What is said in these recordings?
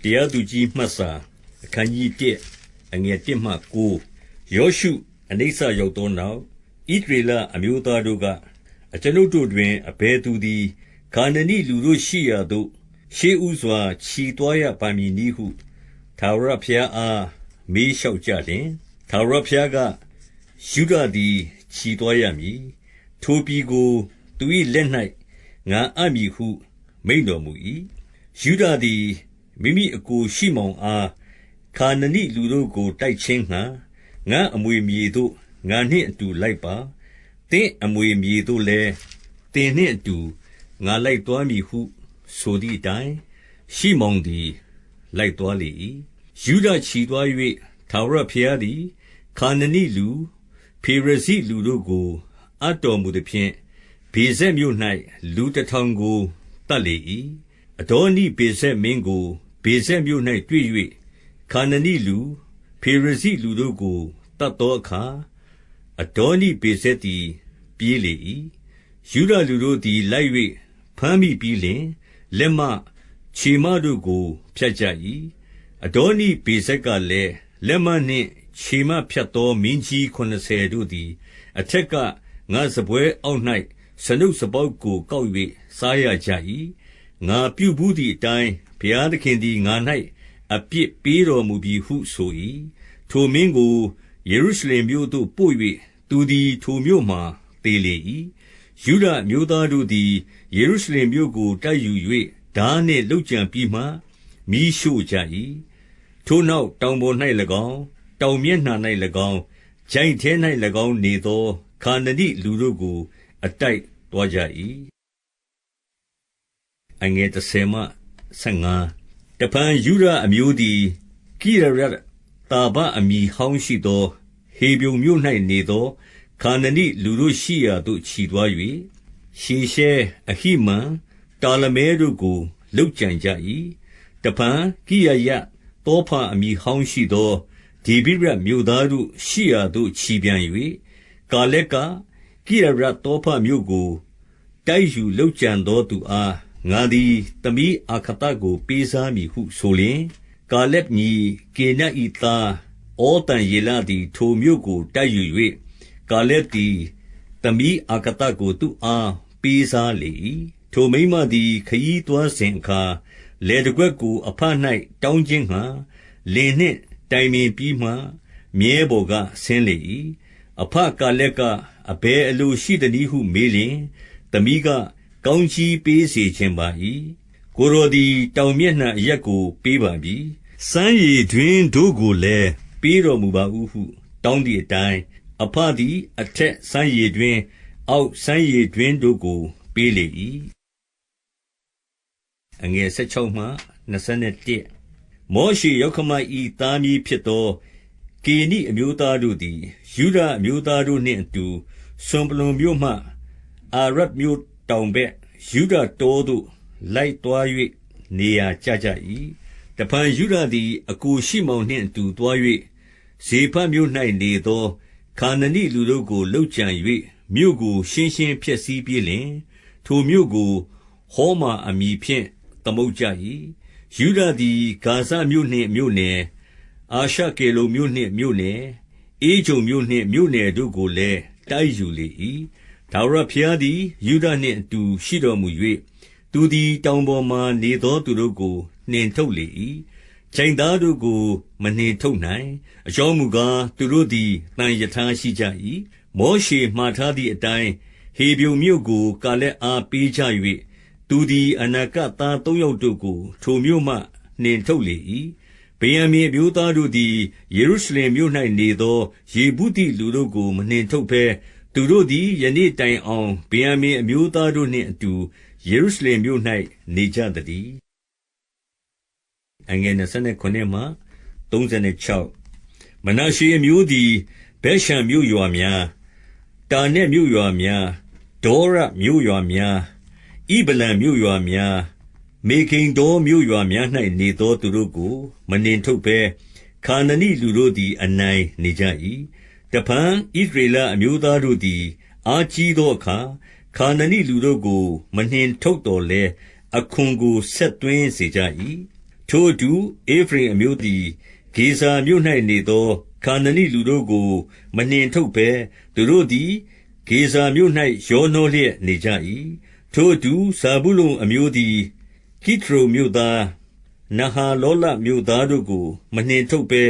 တရားသူကြီးမှတ်စာအခန်းကြီး1အငယ်1မှ9ယောရှုအနိစ္စရောက်သောနောက်ဣသရေလအမျိုးသားတို့ကအကျွန်ုပ်တို့တွင်အဘယ်သူသည်ခါနနိလူတို့ရှိရာသို့ရှေးဥစွာခြီသွားရပါမည်နည်းဟုထာဝရဘုရားအားမေးလျှောက်ကြလျှင်ထာဝရဘုရားကယုဒသည်ခြီသွားရမည်ထိုပြည်ကိုသူ၏လက်၌ငါအပ်မည်ဟုမိန့်တော်မူ၏ယုဒသည်မိမိအကိုရှိမောင်အားခါနနိလူတို့ကိုတိုက်ခြင်းငှါငါအမွေမြေသို့ငါနှင့်အတူလိုက်ပါသင်အမွေမြေသို့လည်းသင်နှင့်အတူငါလိုက်သွားမည်ဟုဆိုသည့်အတိုင်းရှိမောင်သည်လိုက်သွားလေ၏ယုဒခြီသွား၍ထာဝရဘုရားသည်ခါနနိလူဖေရဇိလူတို့ကိုအပ်တော်မူသဖြင့်ဗေဇက်မြို့၌လူ1000ကိုတတ်လေ၏အဒေါနိဗေဇက်မင်းကိုဗေဇက်မြို့၌တွေ့၍ခါနနိလူဖေရဇိလူတို့ကိုတတ်သောအခါအဒေါနိဗေဇက်သည်ပြေးလေ၏ယုဒလူတို့သည်လိုက်၍ဘမ်းမိပြီးလျှင်လက်မခြေမတို့ကိုဖြတ်ကြ၏အဒေါနိဗေဇက်ကလည်းလက်မနှင့်ခြေမဖြတ်သောမင်းကြီး80တို့သည်အထက်ကငါစပွဲအောက်၌စနုပ်စပေါက်ကိုကောက်၍စားရကြ၏ငါပြုဘူးသည့်အတိုင်းဘုရားသခင်သည်ငါ၌အပြစ်ပေးတော်မူပြီဟုဆို၏ထိုမင်းကိုယေရုရှလင်မြို့သို့ပို့၍သူသည်ထိုမြို့မှသေလေ၏ယုဒမျိုးသားတို့သည်ယေရုရှလင်မြို့ကိုတိုက်ယူ၍ဓာနှင့်လုပ်ကြံပြီးမှမီးရှို့ကြ၏ထိုနောက်တောင်ပေါ်၌၎င်းတောင်မျက်နှာ၌၎င်းချိုင့်ထဲ၌၎င်းနေသောခါနနိလူတို့ကိုအတိုက်သွားကြ၏အငယ်10မှ15တဖန်ယုဒအမျိုးသည်ကိရယတ်တာဘအမည်ဟောင်းရှိသောဟေဗြုန်မြို့၌နေသောခါနနိလူတို့ရှိရာသို့ခြီသွား၍ရှေရှဲအဟိမန်တာလမဲတို့ကိုလုပ်ကြံကြ၏တဖန်ကိရယတ်တောဖာအမည်ဟောင်းရှိသောဒေဗိရမြို့သားတို့ရှိရာသို့ခြီပြန်၍ကာလက်ကကိရယတ်တောဖာမြို့ကိုတိုက်ယူလုပ်ကြံသောသူအားငါသည်သမီးအာခတကိုပေးစားမည်ဟုဆိုလျှင်ကာလက်ညီကေန၏သားဩတန်ယေလသည်ထိုမြို့ကိုတိုက်ယူ၍ကာလက်သည်သမီးအာခတကိုသူအားပေးစားလေ၏ထိုမိန်းမသည်ခရီးသွားစဉ်အခါလေတကွက်ကိုအဖ၌တောင်းခြင်းငှါလင်နှင့်တိုင်ပင်ပြီးမှမြဲပေါ်ကဆင်းလေ၏အဖကာလက်ကအဘယ်အလိုရှိသနည်းဟုမေးလျှင်သမီးကကောင်းကြီးပေးစေခြင်းပါ၏ကိုယ်တော်သည်တောင်မျက်နှာအရပ်ကိုပေးပါပြီစမ်းရည်တွင်တို့ကိုလည်းပေးတော်မူပါဟုတောင်းသည့်အတိုင်းအဖသည်အထက်စမ်းရည်တွင်အောက်စမ်းရည်တွင်တို့ကိုပေးလေ၏အငယ်16မှ21မောရှေယောက္ခမ၏သားမီးဖြစ်သောကေနိအမျိုးသားတို့သည်ယုဒအမျိုးသားတို့နှင့်အတူဆွန်ပလွံမြို့မှအာရတ်မြို့တောင်ဘက်ယုဒတောသို့လိုက်သွား၍နေရာကျကြ၏တဖန်ယုဒသည်အကိုရှိမောင်နှင့်အတူသွား၍ဇေဖမြို့၌နေသောခါနနိလူတို့ကိုလုပ်ကြံ၍မြို့ကိုရှင်းရှင်းဖျက်ဆီးပြီးလျှင်ထိုမြို့ကိုဟောမာအမည်ဖြင့်သမုတ်ကြ၏ယုဒသည်ဂါဇမြို့နှင့်မြို့နယ်အာရှကေလုန်မြို့နှင့်မြို့နယ်အေဂျုံမြို့နှင့်မြို့နယ်တို့ကိုလည်းတိုက်ယူလေ၏ထာဝရဘုရားသည်ယုဒနှင့်အတူရှိတော်မူ၍သူသည်တောင်ပေါ်မှနေသောသူတို့ကိုနှင်ထုတ်လေ၏ချိုင့်သားတို့ကိုမနှင်ထုတ်နိုင်အကြောင်းမူကားသူတို့သည်တန်ယထာရှိကြ၏မောရှေမှားထားသည့်အတိုင်းဟေဗြုန်မြို့ကိုကာလက်အားပေးကြ၍သူသည်အနာဂတ်သား3ယောက်တို့ကိုထိုမြို့မှနှင်ထုတ်လေ၏ဗင်္ယာမိန်အမျိုးသားတို့သည်ယေရုရှလင်မြို့၌နေသောယေဗုသိလူတို့ကိုမနှင်ထုတ်ဘဲသူတို့သည်ယနေ့တိုင်အောင်ဗင်္ယာမိန်အမျိုးသားတို့နှင့်အတူယေရုရှလင်မြို့၌နေကြသတည်းအငယ်29မှ36မနာရှေအမျိုးသည်ဗက်ရှန်မြို့ရွာများတာနက်မြို့ရွာများဒေါရမြို့ရွာများဣဗလံမြို့ရွာများမေဂိန်ဒေါမြို့ရွာများ၌နေသောသူတို့ကိုမနှင်ထုတ်ဘဲခါနနိလူတို့သည်အနိုင်နေကြ၏တဖန်ဣသရေလအမျိုးသားတို့သည်အားကြီးသောအခါခါနနိလူတို့ကိုမနှင်ထုတ်တော်လဲအခွန်ကိုဆက်သွင်းစေကြ၏ ထိုအတူဧဖရိမ်အမျိုးသည်ဂေဇာမြို့၌နေသောခါနနိလူတို့ကိုမနှင်ထုတ်ဘဲသူတို့သည်ဂေဇာမြို့၌ရောနှောလျက်နေကြ၏ထိုအတူဇာဗုလုန်အမျိုးသည်ကိဒြုန်မြို့သားနဟာလောလမြို့သားတို့ကိုမနှင်ထုတ်ဘဲ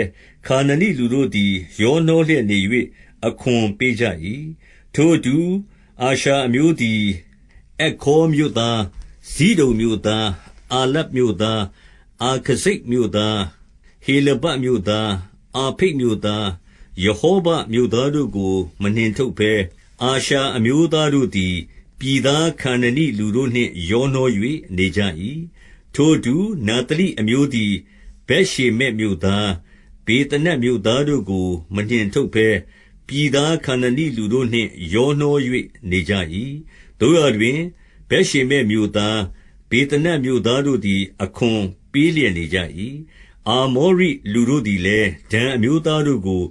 ခါနနိလူတို့သည်ရောနှောလျက်နေ၍အခွန်ပေးကြ၏ထိုအတူအာရှာအမျိုးသည်အက္ခောမြို့သားဇိဒုန်မြို့သားအာလပ်မြို့သားအာခဇိတ်မြို့သားဟေလဗမြို့သားအာဖိတ်မြို့သားယေဟောဘမြို့သားတို့ကိုမနှင်ထုတ်ဘဲအာရှာအမျိုးသားတို့သည်ပြည်သားခါနနိလူတို့နှင့်ရောနှော၍နေကြ၏ထိုအတူနဿလိအမျိုးသည်ဗက်ရှေမက်မြို့သားဗေသနတ်မြို့သားတို့ကိုမနှင်ထုတ်ဘဲပြည်သားခါနနိလူတို့နှင့်ရောနှော၍နေကြ၏သို့ရာတွင်ဗက်ရှေမက်မြို့သားဗေသနတ်မြို့သားတို့သည်အခွန်ပေးလျက်နေကြ၏အာမောရိလူတို့သည်လည်းဒန်အမျိုးသားတို့ကို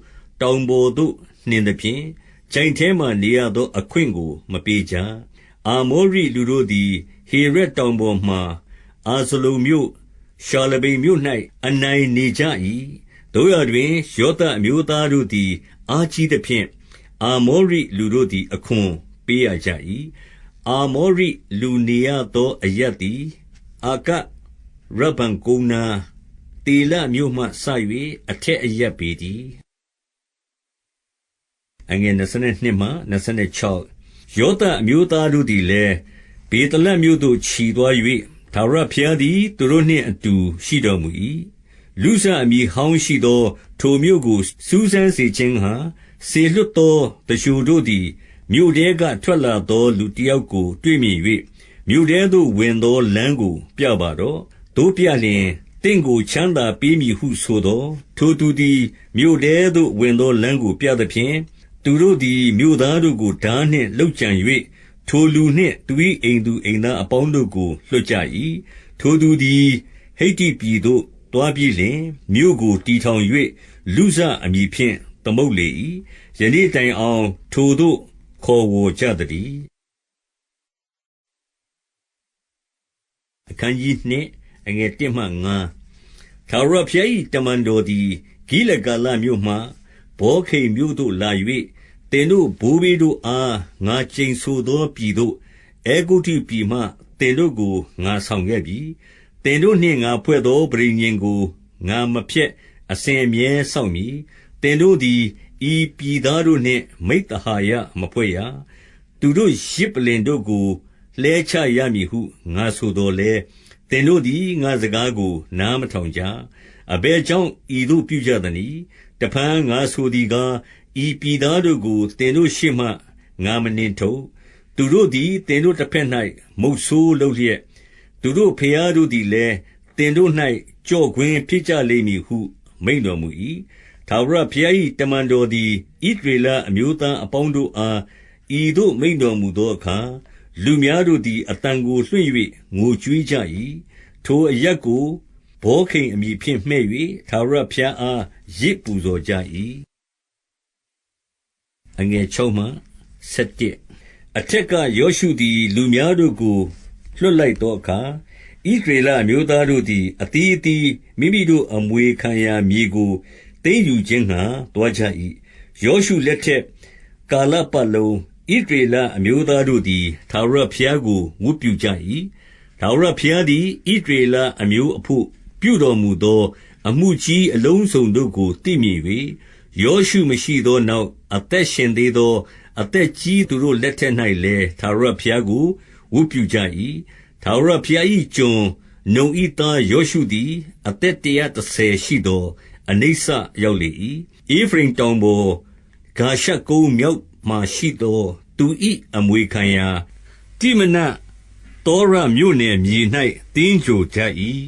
တောင်ပေါ်သို့နှင်သဖြင့်ချိုင့်ထဲမှနေရသောအခွင့်ကိုမပေးကြအာမောရိလူတို့သည်ဟေရက်တောင်ပေါ်မှအာဇလုန်မြို့ရှာလဗိမ်မြို့၌အနိုင်နေကြ၏တို့ရတွင်ယောသအမျိုးသားတို့သည်အားကြီးသဖြင့်အာမောရိလူတို့သည်အခွန်ပေးရကြ၏အာမောရိလူနေရသောအရပ်သည်အာကရဗံကုန်းနာတေလမြို့မှစ၍အထက်အရပ်ပေတည်းအငယ်22မှ26ယောသအမျိုးသားတို့သည်လည်းဗေသလမြို့သို့ခြီသွား၍ထာဝရဘုရားသည်သူတို့နှင့်အတူရှိတော်မူ၏လူဇအမည်ဟောင်းရှိသောထိုမြို့ကိုစူးစမ်းစေခြင်းဟံစေလွတ်သောတရှုတို့သည်မြို့ထဲကထွက်လာသောလူတစ်ယောက်ကိုတွေ့မြင်၍မြို့ထဲသို့ဝင်သောလမ်းကိုပြပါတော့တို့ပြလျင်တင့်ကိုချမ်းသာပေးမည်ဟုဆိုသောထိုသူသည်မြို့ထဲသို့ဝင်သောလမ်းကိုပြသဖြင့်သူတို့သည်မြို့သားတို့ကိုဓာနှင့်လှုပ်ကြံ၍ထိုလူနှင့်သူ၏အိမ်သူအိမ်သားအပေါင်းတို့ကိုလွှတ်ကြ၏ထိုသူသည်ဟိတ္တိပြည်သို့သွားပြီးလျှင်မြို့ကိုတည်ထောင်၍လုဇအမည်ဖြင့်သမုတ်လေ၏ယနေ့တိုင်အောင်ထိုသို့ခေါ်ဝေါ်ကြသတည်းအခန်းကြီး2အငယ်1မှ5ထာဝရဘုရား၏တမန်တော်သည်ဂိလဂါလမြို့မှဘောခိမ်မြို့သို့လာ၍သင်တို့ဘိုးဘေးတို့အားငါကျိန်ဆိုသောပြည်သို့အဲဂုတ္တုပြည်မှသင်တို့ကိုငါဆောင်ခဲ့ပြီသင်တို့နှင့်ငါဖွဲ့သောပဋိညာဉ်ကိုငါမဖျက်အစဉ်အမြဲစောင့်မည်သင်တို့သည်ဤပြည်သားတို့နှင့်မိဿဟာယမဖွဲ့ရသူတို့ယဇ်ပလ္လင်တို့ကိုလှဲချရမည်ဟုငါဆိုသော်လည်းသင်တို့သည်ငါစကားကိုနားမထောင်ကြအဘယ်ကြောင့်ဤသို့ပြုကြသနည်းတဖန်ငါဆိုသည်ကားဤပြည်သားတို့ကိုသင်တို့ရှေ့မှငါမနှင်ထုတ်သူတို့သည်သင်တို့တစ်ဖက်၌မုတ်ဆိုးလုပ်လျက်သူတို့ဖျားတို့သည်လည်းသင်တို့၌ကြော့ကွင်းဖြစ်ကြလိမ့်မည်ဟုမိန့်တော်မူ၏ထာဝရဘုရား၏တမန်တော်သည်ဣသရေလအမျိုးသားအပေါင်းတို့အားဤသို့မိန့်တော်မူသောအခါလူများတို့သည်အသံကိုလွှင့်၍ငိုကြွေးကြ၏ထိုအရပ်ကိုဘောခိမ်အမည်ဖြင့်မှဲ့၍ထာဝရဘုရားအားယဇ်ပူဇော်ကြ၏အငယ်6မှ7အထက်ကယောရှုသည်လူများတို့ကိုလွှတ်လိုက်သောအခါဣသရေလအမျိုးသားတို့သည်အသီးအသီးမိမိတို့အမွေခံရာမြေကိုသိမ်းယူခြင်းငှါသွားကြ၏ယောရှုလက်ထက်ကာလပတ်လုံးဣသရေလအမျိုးသားတို့သည်ထာဝရဘုရားကိုဝတ်ပြုကြ၏ထာဝရဘုရားသည်ဣသရေလအမျိုးအဖို့ပြုတော်မူသောအမှုကြီးအလုံးစုံတို့ကိုသိမြင်၍ယောရှုမရှိသောနောက်အသက်ရှင်သေးသောအသက်ကြီးသူတို့လက်ထက်၌လည်းထာဝရဘုရားကိုဝတ်ပြုကြ၏ထာဝရဘုရား၏ကျွန်နုန်၏သားယောရှုသည်အသက်130ရှိသောအနိစ္စရောက်လေ၏ဧဖရိမ်တောင်ပေါ်ဂါရှကုန်းမြောက်မှရှိသောသူ၏အမွေခံရာတိမနတောရမြို့နယ်မြေ၌တင်းကြိုကြ၏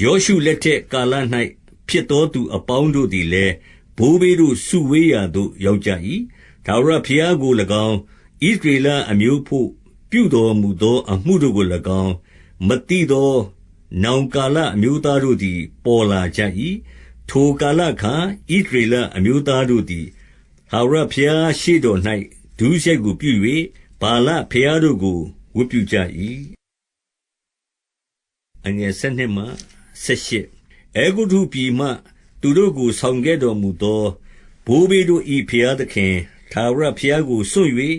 ယောရှုလက်ထက်ကာလ၌ဖြစ်သောသူအပေါင်းတို့သည်လည်းဘိုးဘေးတို့စုဝေးရာသို့ရောက်ကြ၏ထာဝရဘုရားကို၎င်းဣသရေလအမျိုးဖို့ပြုတော်မူသောအမှုတို့ကို၎င်းမသိသောနောင်ကာလအမျိုးသားတို့သည်ပေါ်လာကြ၏ထိုကာလခါဣသရေလအမျိုးသားတို့သည်ထာဝရဘုရားရှေ့တော်၌ဒုစရိုက်ကိုပြု၍ဗာလဘုရားတို့ကိုဝတ်ပြုကြ၏အငယ်7မှ18ဣ အဲဂုတ္တုပြည်မှသူတို့ကိုဆောင်ခဲ့တော်မူသောဘိုးဘေးတို့၏ဘုရားသခင်ထာဝရဘုရားကိုစွန့်၍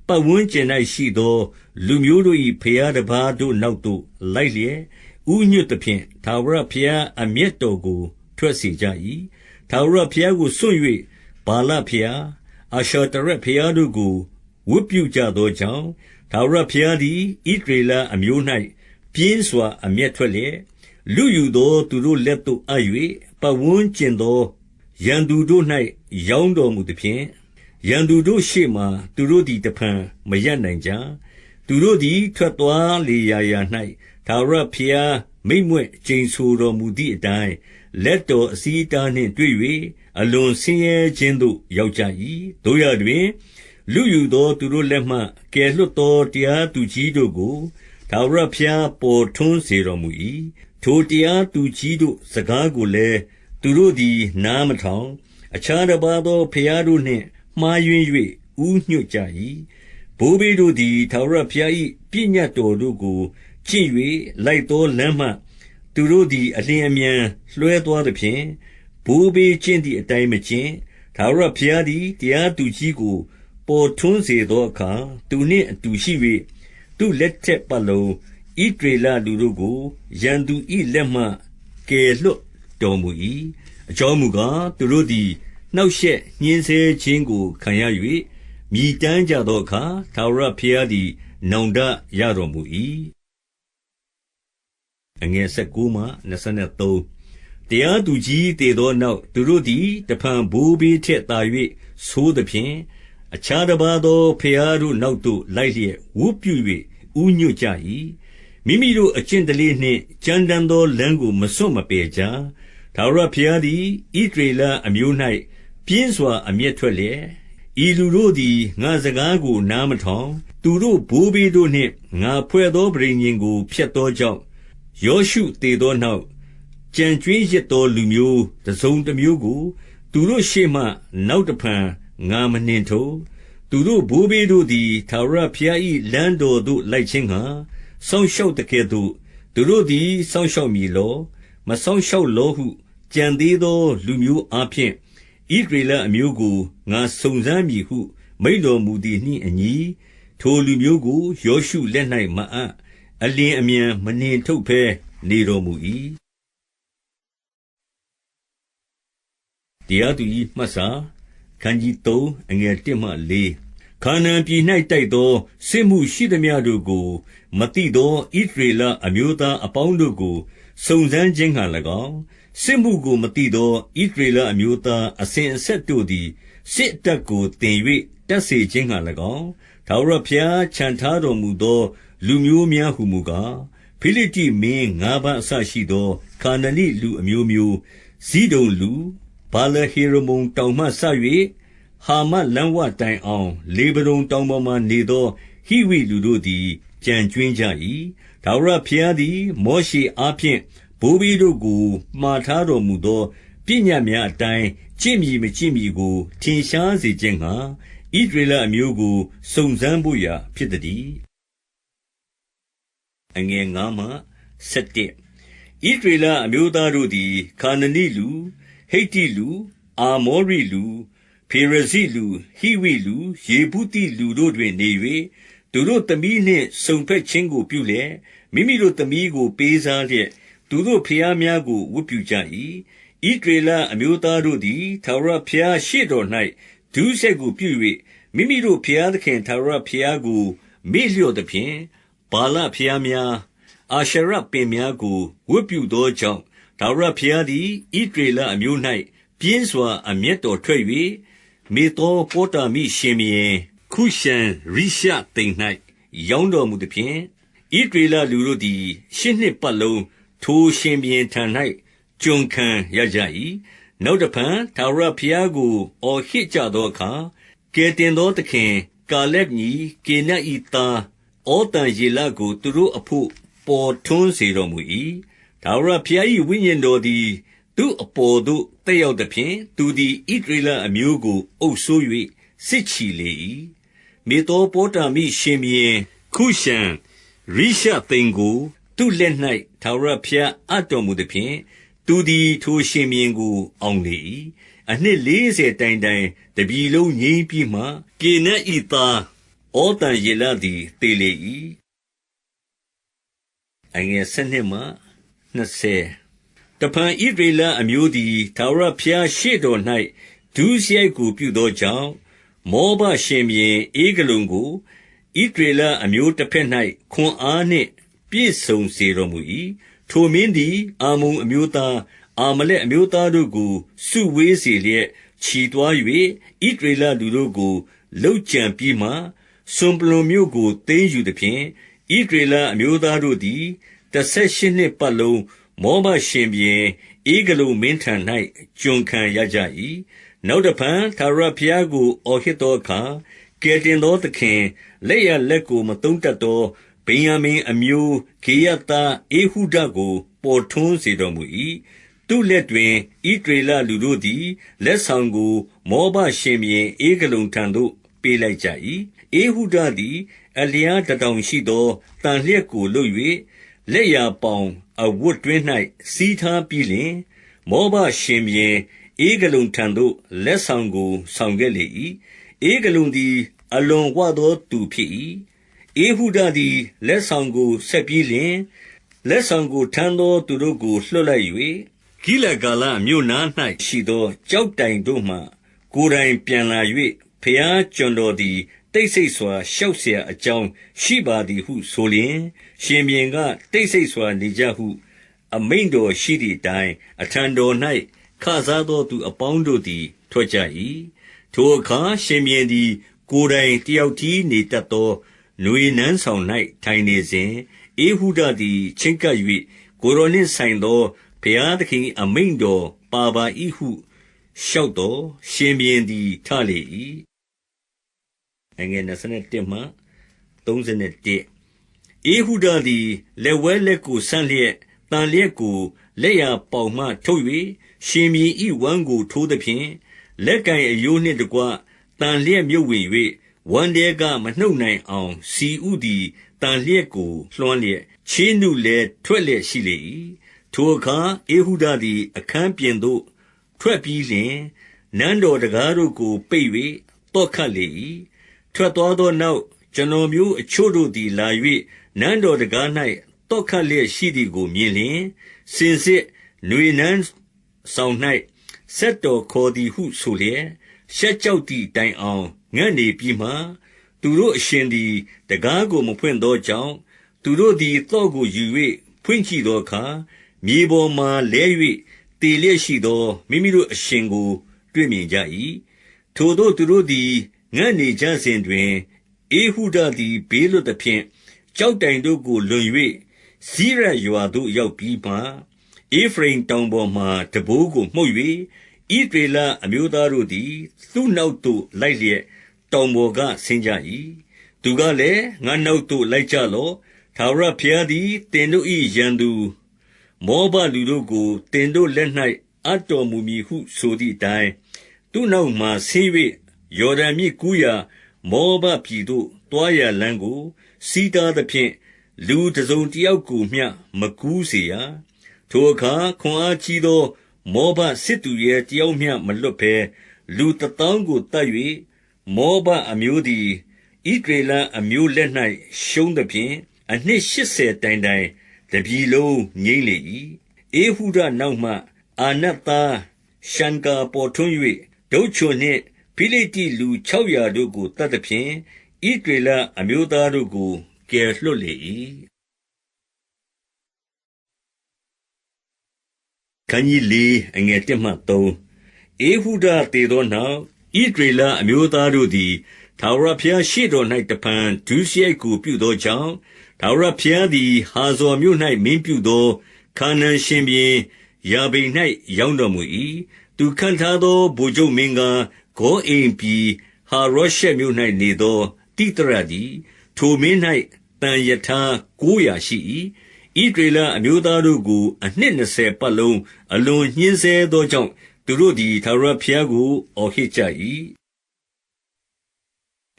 ပတ်ဝန်းကျင်၌ရှိသောလူမျိုးတို့၏ဘုရားတပါးတို့နောက်သို့လိုက်လျက်ဥညွတ်သဖြင့်ထာဝရဘုရားအမျက်တော်ကိုထွက်စေကြ၏ထာဝရဘုရားကိုစွန့်၍ဗာလဘုရားအာရှတရက်ဘုရားတို့ကိုဝတ်ပြုကြသောကြောင့်ထာဝရဘုရားသည်ဣသရေလအမျိုး၌ပြင်းစွာအမျက်ထွက်လျက်လူယူသောသူတို့လက်သို့အပ်၍ပတ်ဝန်းကျင်သောရန်သူတို့၌ရောင်းတော်မူသဖြင့်ရန်သူတို့ရှေ့မှသူတို့သည်တဖန်မရပ်နိုင်ကြသူတို့သည်ထွက်သွားလေရာရာ၌ထာဝရဘုရားမိန့်မြွက်ကျိန်ဆိုတော်မူသည့်အတိုင်းလက်တော်အဆီးအတားနှင့်တွေ့၍အလွန်ဆင်းရဲခြင်းသို့ရောက်ကြ၏တို့ရတွင်လူယူသောသူတို့လက်မှကယ်လွတ်သောတရားသူကြီးတို့ကိုထာဝရဘုရားပေါ်ထွန်းစေတော်မူ၏ထိုတရားသူကြီးတို့စကားကိုလည်းသူတို့သည်နားမထောင်အခြားတစ်ပါးသောဘုရားတို့နှင့်မှားယွင်း၍ဥညွတ်ကြ၏ဘိုးဘေးတို့သည်ထာဝရဘုရား၏ပညတ်တော်တို့ကိုကျင့်၍လိုက်သောလမ်းမှသူတို့သည်အလျင်အမြန်လွှဲသွားသဖြင့်ဘိုးဘေးကျင့်သည့်အတိုင်းမကျင့်ထာဝရဘုရားသည်တရားသူကြီးကိုပေါ်ထွန်းစေသောအခါသူနှင့်အတူရှိ၍သူလက်ထက်ပတ်လုံးဣသရေလလူတို့ကိုရန်သူ၏လက်မှကယ်လွတ်တော်မူ၏အကြောင်းမူကားသူတို့သည်နှောက်ယှက်ညှဉ်းဆဲခြင်းကိုခံရ၍မြည်တမ်းကြသောအခါထာဝရဘုရားသည်နောင်တရတော်မူ၏19-23တရားသူကြီးတည်သောနောက်သူတို့သည်တဖန်ဘိုးဘေးထက်သာ၍ဆိုးသဖြင့်အခြားတစ်ပါးသောဘုရားတို့နောက်သို့လိုက်လျက်ဝတ်ပြု၍ဥညွတ်ကြ၏မိမိတို့အကျင့်ဓလေ့နှင့်ကြမ်းတမ်းသောလမ်းကိုမစွန့်မပယ်ကြထာဝရဘုရားသည်ဣသရေလအမျိုး၌ပြင်းစွာအမျက်ထွက်လျက်ဤလူတို့သည်ငါစကားကိုနားမထောင်သူတို့ဘိုးဘေးတို့နှင့်ငါဖွဲ့သောပဋိညာဉ်ကိုဖျက်သောကြောင့်ယောရှုသေသောနောက်ကြံကြွင်းရစ်သောလူမျိုးတစ်စုံတစ်မျိုးကိုသူတို့ရှေ့မှနောက်တဖန်ငါမနှင်ထုတ်သူတို့ဘိုးဘေးတို့သည်ထာဝရဘုရား၏လမ်းတော်သို့လိုက်ခြင်းငှါစောင့်ရှောက်သကဲ့သို့သူတို့သည်စောင့်ရှောက်မည်လောမစောင့်ရှောက်လောဟုကြံသေးသောလူမျိုးအားဖြင့်ဣသရေလအမျိုးကိုငါစုံစမ်းမည်ဟုမိန့်တော်မူသည်နှင့်အညီထိုလူမျိုးကိုယောရှုလက်၌မအပ်အလျင်အမြန်မနှင်ထုတ်ဘဲနေတော်မူ၏တရားသူကြီးမှတ်စာခန်းကြီး3အငယ်1မှ4ခါနာန်ပြည်၌တိုက်သောစစ်မှုရှိသမျှတို့ကိုမသိသောဣသရေလအမျိုးသားအပေါင်းတို့ကိုစုံစမ်းခြင်းငှါ၎င်းစစ်မှုကိုမသိသောဣသရေလအမျိုးသားအစဉ်အဆက်တို့သည်စစ်တပ်ကိုတင်၍တပ်စေခြင်းငှါ၎င်းထာဝရဘုရားချန်ထားတော်မူသောလူမျိုးများဟုမူကားဖိလိတ္တိမင်း9ပါးအစရှိသောခါနနိလူအမျိုးမျိုးဇိဒုန်လူဗာလဟေရမုန်တောင်မှစ၍ဟာမတ်လမ်းဝတိုင်အောင်လေဗနုန်တောင်ပေါ်မှနေသောဟိဝိလူတို့သည်ကြံကျွင်းကြ၏ထာဝရဘုရားသည်မောရှေအားဖြင့်ဘိုးဘေးတို့ကိုမှားထားတော်မူသောပညတ်များအတိုင်းကျင့်မည်မကျင့်မည်ကိုထင်ရှားစေခြင်းငှါဣသရေလအမျိုးကိုစုံစမ်းဖို့ရာဖြစ်သတည်းအငယ်9မှ17ဣသရေလအမျိုးသားတို့သည်ခါနနိလူဟိတ္တိလူအာမောရိလူဖေရဇိလူဟိဝိလူယေဗုသိလူတို့တွင်နေ၍သူတို့သမီးနှင့်စုံဖက်ခြင်းကိုပြုလျက်မိမိတို့သမီးကိုပေးစားလျက်သူတို့ဖျားများကိုဝတ်ပြုကြ၏ဣသရေလအမျိုးသားတို့သည်ထာဝရဘုရားရှေ့တော်၌ဒုစရိုက်ကိုပြု၍မိမိတို့ဘုရားသခင်ထာဝရဘုရားကိုမေ့လျော့သဖြင့်ဗာလဘုရားများအာရှရပင်များကိုဝတ်ပြုသောကြောင့်ထာဝရဘုရားသည်ဣသရေလအမျိုး၌ပြင်းစွာအမျက်တော်ထွက်၍မေသောပေါတာမိရှင်ဘုရင်ခုရှံရိရှသိမ်၌ရောင်းတော်မူသဖြင့်ဣသရေလလူတို့သည်8နှစ်ပတ်လုံးထိုရှင်ဘုရင်ထံ၌ကျွန်ခံရကြ၏နောက်တဖန်ထာဝရဘုရားကိုအော်ဟစ်ကြသောအခါကယ်တင်သောသခင်ကာလက်ညီကေနတ်၏သားဩတန်ယေလကိုသူတို့အဖို့ပေါ်ထွန်းစေတော်မူ၏ထာဝရဘုရား၏ဝိညာဉ်တော်သည်သူ့အပေါ်သို့တက်ရောက်သဖြင့်သူသည်ဣသရေလအမျိုးကိုအုပ်စိုး၍စစ်ချီလေ၏မေသောပေါတာမိရှင်ဘုရင်ခုရှံရိရှသိမ်ကိုသူ့လက်၌ထာဝရဘုရားအပ်တော်မူသဖြင့် သူသည်ထိုရှင်ဘုရင်ကိုအောင်လေ၏။အနှစ်40တိုင်တိုင်တပြည်လုံးငြိမ်းပြီးမှကေနတ်၏သားဩသံယေလသည်သေလေ၏။12တဖန်ဣသရေလအမျိုးသည်ထာဝရဘုရားရှေ့တော်၌ဒုစရိုက်ကိုပြုသောကြောင့်မောဘရှင်ဘုရင်ဧဂလုန်ကိုဣသရေလအမျိုးတစ်ဖက်၌ခွန်အားနှင့်ပြည့်စုံစေတော်မူ၏။ထိုမင်းသည်အမ္မုန်အမျိုးသားအာမလက်အမျိုးသားတို့ကိုစုဝေးစေလျက်ချီသွား၍ဣသရေလလူတို့ကိုလုပ်ကြံပြီးမှစွန်ပလွံမြို့ကိုသိမ်းယူသဖြင့်ဣသရေလအမျိုးသားတို့သည်18နှစ်ပတ်လုံးမောဘရှင်ဘုရင်ဧဂလုန်မင်းထံ၌ကျွန်ခံရကြ၏။နောက်တဖန်ထာဝရဘုရားကိုအော်ဟစ်သောအခါကယ်တင်သောသခင်လက်ျာလက်ကိုမသုံးတတ်သောဗင်္ယာမိန်အမျိုးဂေရသားဧဟုဒကိုပေါ်ထွန်းစေတော်မူ၏။သူ့လက်တွင်ဣသရေလလူတို့သည်လက်ဆောင်ကိုမောဘရှင်ဘုရင်ဧဂလုန်ထံသို့ပေးလိုက်ကြ၏။ဧဟုဒသည်အလျားတစ်တောင်ရှိသောသံလျက်ကိုလုပ်၍လက်ျာပေါင်အဝတ်တွင်း၌စီးထားပြီးလျှင်မောဘရှင်ဘုရင်ဧဂလုန်ထံသို့လက်ဆောင်ကိုဆောင်ခဲ့လေ၏။ဧဂလုန်သည်အလွန်ဝသောသူဖြစ်၏။ဧဟုဒသည်လက်ဆောင်ကိုဆက်ပြီးလျှင်လက်ဆောင်ကိုထမ်းသောသူတို့ကိုလွှတ်လိုက်၍ဂိလဂါလမြို့နား၌ရှိသောကျောက်တိုင်တို့မှကိုယ်တိုင်ပြန်လာ၍ဖျားကျွန်တော်သည်တိတ်ဆိတ်စွာရှောက်เสียအကြောင်းရှိပါသည်ဟုဆိုလျင်ရှင်ဘုရင်ကတိတ်ဆိတ်စွာနေကြဟုအမိန့်တော်ရှိသည့်အတိုင်းအထံတော်၌ခစားသောသူအပေါင်းတို့သည်ထွက်ကြ၏။ထိုအခါရှင်ဘုရင်သည်ကိုယ်တိုင်တယောက်တည်းနေတတ်သောနွေနန်းဆောင်၌ထိုင်နေစဉ်ဧဟုဒသည်ချဉ်ကပ်၍ကိုယ်တော်နှင့်ဆိုင်သောဘုရားသခင်အမိန့်တော်ပါပါ၏ဟုလျှောက်သောရှင်ဘုရင်သည်ထလေ၏။21ဧဟုဒသည်လက်ဝဲလက်ကိုဆန့်လျက်တန်လျက်ကိုလက်ျာပေါင်မှထုတ်၍ရှင်ဘုရင်၏ဝမ်းကိုထိုးသဖြင့်လက်ကင်အရိုးနှင့်တကွတန်လျက်မြုပ်ဝင်၍ဝမ်းထဲကမနှုတ်နိုင်အောင်စီဥသည်တန်လျက်ကိုလွှမ်းလျက်ချေးနုလည်းထွက်လျက်ရှိလေ၏။ထိုအခါဧဟုဒသည်အခန်းပြင်သို့ထွက်ပြီးလျှင်နန်းတော်တံခါးတို့ကိုပိတ်၍သော့ခတ်လေ၏။ထွက်သွားသောနောက်ကျွန်တော်မျိုးအချို့တို့သည်လာ၍နန်းတော်တံခါး၌သော့ခတ်လျက်ရှိသည်ကိုမြင်လျှင်စင်စစ်နွေနန်းဆောင်၌ဆက်တော်ခေါ်သည်ဟုဆိုလျက်ရှက်ကြောက်သည့်တိုင်အောင်ငတ်နေပြီးမှသူတို့အရှင်သည်တံခါးကိုမဖွင့်သောကြောင့်သူတို့သည်သော့ကိုယူ၍ဖွင့်ကြည့်သောအခါမြေပေါ်မှလဲ၍တေလျက်ရှိသောမိမိတို့အရှင်ကိုတွေ့မြင်ကြ၏။ထိုသို့သူတို့သည်ငတ်နေကြစဉ်တွင်ဧဟုဒသည်ဘေးလွတ်သဖြင့်ကျောက်တိုင်တို့ကိုလွန်၍စိရရွာသို့ရောက်ပြီးမှဧဖရိမ်တောင်ပေါ်မှတံပိုးကိုမှုတ်၍ဣသရေလအမျိုးသားတို့သည်သူ့နောက်သို့လိုက်လျက်တောင်ပေါ်ကဆင်းကြ၏။သူကလည်းငါနောက်သို့လိုက်ကြလော့။ထာဝရဘုရားသည်သင်တို့၏ရန်သူမောဘလူတို့ကိုသင်တို့လက်၌အပ်တော်မူမည်ဟုဆိုသည့်အတိုင်းသူ့နောက်မှဆင်း၍ယော်ဒန်မြစ်ကူးရာမောဘပြည်သို့သွားရာလမ်းကိုစီးတားသဖြင့်လူတစ်စုံတစ်ယောက်ကိုမျှမကူးစေရ။ထိုအခါခွန်အားကြီးသောမောဘစစ်သူရဲတစ်ယောက်မျှမလွတ်ဘဲလူ1000ကိုတတ်၍မောဘအမျိုးသည်ဣသရေလအမျိုးလက်၌ရှုံးသဖြင့်အနှစ်80တိုင်တိုင်တပြည်လုံးငြိမ်းလေ၏။ဧဟုဒနောက်မှအာနတ်သားရှန်ကာပေါ်ထွန်း၍ဒုတ်ချွန်နှင့်ဖိလိတ္တိလူ600တို့ကိုတတ်သဖြင့်ဣသရေလအမျိုးသားတို့ကိုကယ်လွှတ်လေ၏။ခန်းကြီး4အငယ်1မှ3ဧဟုဒသေသောနောက်ဣသရေလအမျိုးသားတို့သည်ထာဝရဘုရားရှေ့တော်၌တဖန်ဒုစရိုက်ကိုပြုသောကြောင့်ထာဝရဘုရားသည်ဟာဇော်မြို့၌မင်းပြုသောခါနာန်ရှင်ဘုရင်ယာဘိန်၌ရောက်တော်မူ၏။သူခန့်ထားသောဗိုလ်ချုပ်မင်းကားဂေါအိမ်ပြည်ဟာရောရှက်မြို့၌နေသောတိတရသည်ထိုမင်း၌တန်ယထာ900ရှိ၏။ဣသရေလအမျိုးသားတို့ကိုအနှစ်20ပတ်လုံးအလွန်ညှဉ်းဆဲသောကြောင့်သူတို့သည်ထာဝရဘုရားကိုအော်ဟစ်ကြ၏။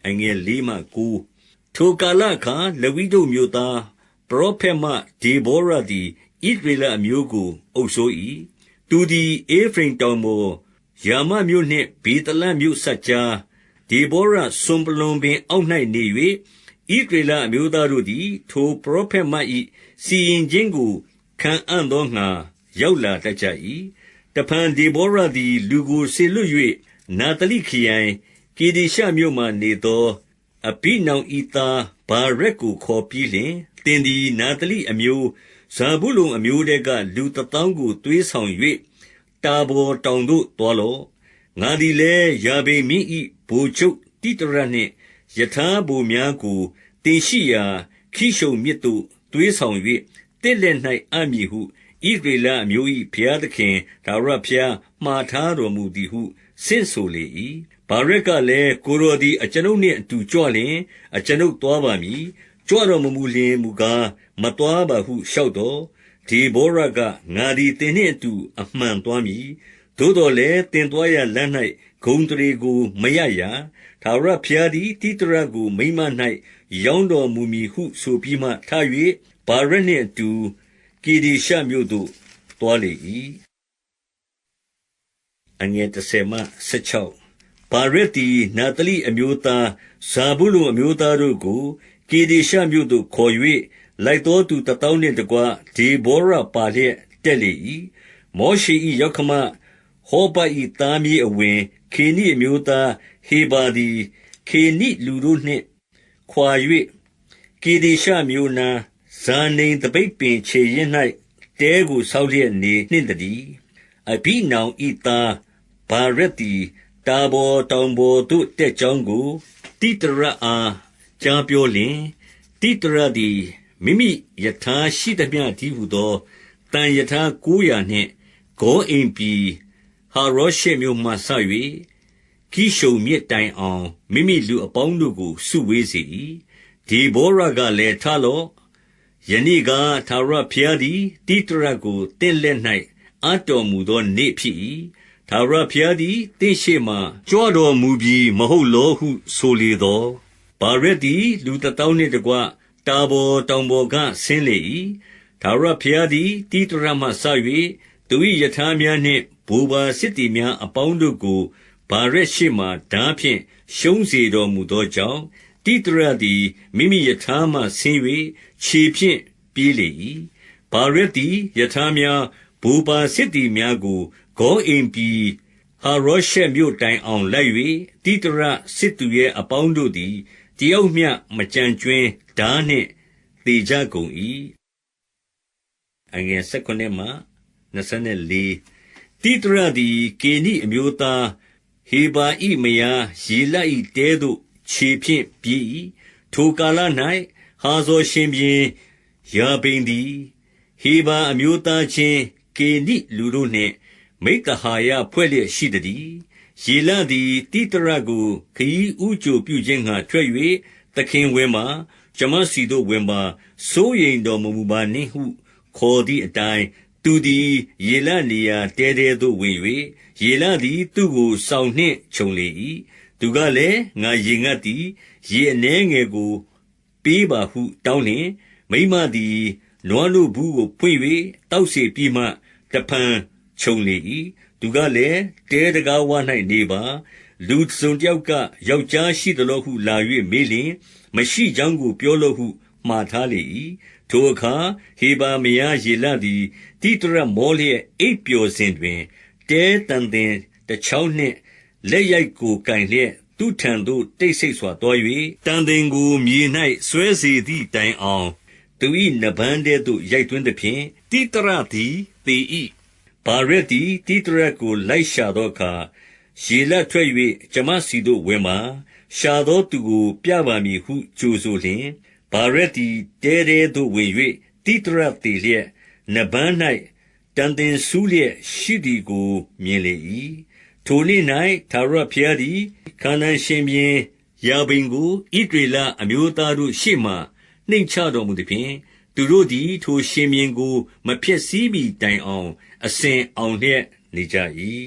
အငယ်4မှ9ထိုကာလအခါလဝိဒုတ်မြို့သားပရောဖက်မဒေဗောရသည်ဣ ရေလအမျိုးကိုအုပ်စိုး၏။သူသည်ဧဖရိမ်တောင်ပေါ်ရာမမြို့နှင့်ဗေသလမြို့စပ်ကြားဒေဗောရစွန်ပလွံပင်အောက်၌နေ၍ဣသရေလအမျိုးသားတို့သည်ထိုပရောဖက်မ၏စီရင်ခြင်းကိုခံအံ့သောငှါရောက်လာတတ်ကြ၏။တဖန်ဒေဗောရသည်လူကိုစေလွှတ်၍နာသလိခရိုင်ကေဒေရှမြို့မှနေသောအဘိနောင်၏သားဗာရက်ကိုခေါ်ပြီးလျှင်သင်သည်နာသလိအမျိုးဇာဗုလုန်အမျိုးထဲကလူ1,000ကိုသွေးဆောင်၍တာဘော်တောင်သို့သွားလော့။ငါသည်လည်းယာဘိန်မင်း၏ဗိုလ်ချုပ်တိတရနှင့်ယထာဗိုလ်များကိုသင်ရှိရာခိရှုန်မြစ်သို့သွေးဆောင်၍သင့်လက်၌အပ်မည်ဟုဣသရေလအမျိုး၏ဘုရားသခင်ထာဝရဘုရားမှာထားတော်မူသည်ဟုဆင့်ဆိုလေ၏။ဗာရက်ကလည်းကိုယ်တော်သည်အကျွန်ုပ်နှင့်အတူကြွလျှင်အကျွန်ုပ်သွားပါမည်။ကြွတော်မမူလျှင်မူကားမသွားပါဟုလျှောက်သော်ဒေဗောရကငါသည်သင်နှင့်အတူအမှန်သွားမည်။သို့သော်လည်းသင်သွားရာလမ်း၌ဂုဏ်အသရေကိုမရရာ။ထာဝရဘုရားသည်တိတရကိုမိန်းမ၌ရောင်းတော်မူမည်ဟုဆိုပြီးမှထ၍ဗာရက်နှင့်အတူကေဒေရှမြို့သို့သွားလေ၏။ဗာရက်သည်နဿလိအမျိုးသားဇာဗုလုန်အမျိုးသားတို့ကိုကေဒေရှမြို့သို့ခေါ်၍လိုက်သောသူ1,000နှင့်တကွဒေဗောရပါလျက်တက်လေ၏။မောရှေ၏ယောက္ခမဟောဘ၏သားမြေးအဝင်ခေနိအမျိုးသားဟေဗာသည်ခေနိလူတို့နှင့်ခွာ၍ကေဒေရှမြို့နားဇာနိမ်သပိတ်ပင်ခြေရင်း၌တဲကိုဆောက်လျက်နေနှင့်သတည်း။အဘိနောင်၏သားဗာရက်သည်တာဘော်တောင်ပေါ်သို့တက်ကြောင်းကိုတိတရအားကြားပြောလျှင်တိတရသည်မိမိယထာရှိသမျှတည်းဟူသောတန်ယထာ900နှင့်ဂေါအိမ်ပြည်ဟာရောရှေမြို့မှစ၍ကိရှုန်မြစ်တိုင်အောင်မိမိလူအပေါင်းတို့ကိုစုဝေးစေ၏။ဒေဗောရကလည်းထလော့။ယနေ့ကားထာဝရဘုရားသည်တိတရကိုသင့်လက်၌အပ်တော်မူသောနေ့ဖြစ်၏။ထာဝရဘုရားသည်သင့်ရှေ့မှကြွတော်မူပြီမဟုတ်လောဟုဆိုလေသော်ဗာရက်သည်လူ1,000နှင့်တကွတာဘော်တောင်ပေါ်ကဆင်းလေ၏။ထာဝရဘုရားသည်တိတရမှစ၍သူ၏ယထာများနှင့်ဗိုလ်ပါစစ်သည်များအပေါင်းတို့ကိုဗာရက်ရှေ့မှထားဖြင့်ရှုံးစေတော်မူသောကြောင့်တိတရသည်မိမိယထာမှဆင်း၍ခြေဖြင့်ပြေးလေ၏။ဗာရက်သည်ယထာများဗိုလ်ပါစစ်သည်များကိုဂေါအိမ်ပြည်ဟာရောရှေမြို့တိုင်အောင်လိုက်၍တိတရစစ်သူရဲအပေါင်းတို့သည်တယောက်မျှမကျန်ကြွင်းဓာနှင့်သေကြကုန်၏။19တိတရသည်ကေနိအမျိုးသားဟေဗာ၏မယားယေလ၏တဲသို့ခြေဖြင့်ပြေး၏။ထိုကာလ၌ဟာဇော်ရှင်ဘုရင်ယာဘိန်သည်ဟေဗာအမျိုးသားချင်းကေနိလူတို့နှင့်မိဿဟာယဖွဲ့လျက်ရှိသတည်း။ယေလသည်တိတရကိုခရီးဦးကြိုပြုခြင်းငှါထွက်၍သခင်ဝင်ပါ။ကျွန်မဆီသို့ဝင်ပါ။စိုးရိမ်တော်မမူပါနှင့်ဟုခေါ်သည်အတိုင်းသူသည်ယေလနေရာတဲတဲသို့ဝင်၍ယေလသည်သူ့ကိုစောင်နှင့်ခြုံလေ၏။သူကလည်းငါရေငတ်သည်ရေအနည်းငယ်ကိုပေးပါဟုတောင်းလျှင်မိန်းမသည်နွားနို့ဘူးကိုဖွင့်၍တောက်စေပြီးမှတဖန်ခြုံလေ၏။သူကလည်းတဲတကားဝ၌နေပါ။လူတစ်စုံတစ်ယောက်ကယောက်ျားရှိသလောဟုလာ၍မေးလျှင်မရှိကြောင်းကိုပြောလော့ဟုမှာထားလေ၏။ထိုအခါဟေဗာမယားယေလသည်တိတရမောလျက်အိပ်ပျော်စဉ်တွင်တဲတံသင်တစ်ချောင်းနှင့်လက်ရိုက်ကိုကင်လျက်သူ့ထံသို့တိတ်ဆိတ်စွာသွား၍တံသင်ကိုမြေ၌ဆွဲစေသည့်တိုင်အောင်သူ၏နဗန်းထဲသို့ရိုက်သွင်းသဖြင့်တိတရသည်သေ၏။ဗာရက်သည်တိတရကိုလိုက်ရှာသောအခါယေလထွက်၍ကျွန်မစီသို့ဝင်ပါ။ရှာသောသူကိုပြပါမည်ဟုကြိုဆိုလျှင်ဗာရက်သည်တဲတဲသို့ဝင်၍တိတရသေလျက်နဗန်း၌တံသင်ဆူးလျက်ရှိသည်ကိုမြင်လေ၏။ထိုနေ့၌ထာဝရဘုရားသည်ခါနာန်ရှင်ဘုရင်ယာဘိန်ကိုဣသရေလအမျိုးသားတို့ရှေ့မှနှိမ်ချတော်မူသဖြင့်သူတို့သည်ထိုရှင်ဘုရင်ကိုမဖျက်ဆီးမှီတိုင်အောင်အစဉ်အောင်လျက်နေကြ၏